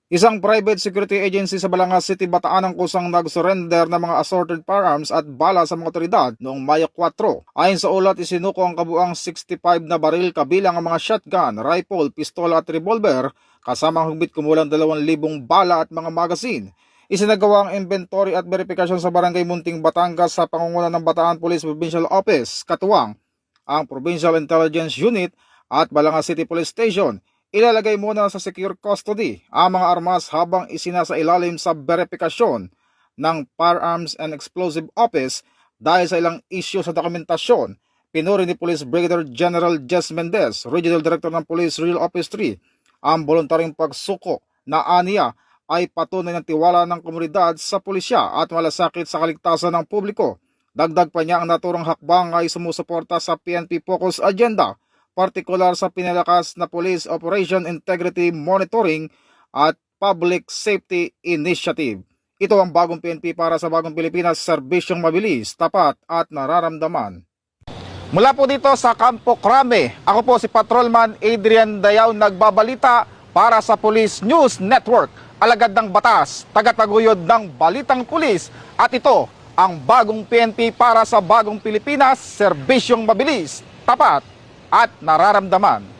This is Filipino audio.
Isang private security agency sa Balangas City, Bataan ang kusang nag-surrender ng mga assorted firearms at bala sa mga otoridad noong Mayo 4. Ayon sa ulat, isinuko ang kabuang 65 na baril kabilang ang mga shotgun, rifle, pistola at revolver kasama ang higit kumulang 2,000 bala at mga magazine. Isinagawa ang inventory at verifikasyon sa Barangay Munting, Batangas sa pangunguna ng Bataan Police Provincial Office, katuwang ang Provincial Intelligence Unit at Balangas City Police Station. Ilalagay muna sa secure custody ang mga armas habang isinasailalim sa verifikasyon ng Firearms and Explosive Office dahil sa ilang isyu sa dokumentasyon. Pinuri ni Police Brigadier General Jess Mendez, Regional Director ng Police Regional Office 3, ang voluntaryong pagsuko na aniya ay patunay ng tiwala ng komunidad sa pulisya at malasakit sa kaligtasan ng publiko. Dagdag pa niya ang naturang hakbang ay sumusuporta sa PNP Focus Agenda, partikular sa pinalakas na Police Operation Integrity Monitoring at Public Safety Initiative. Ito ang bagong PNP para sa bagong Pilipinas, serbisyong mabilis, tapat at nararamdaman. Mula po dito sa Campo Crame, ako po si Patrolman Adrian Dayaw, nagbabalita para sa Police News Network, alagad ng batas, tagataguyod ng balitang pulis, at ito ang bagong PNP para sa bagong Pilipinas, serbisyong mabilis, tapat at nararamdaman.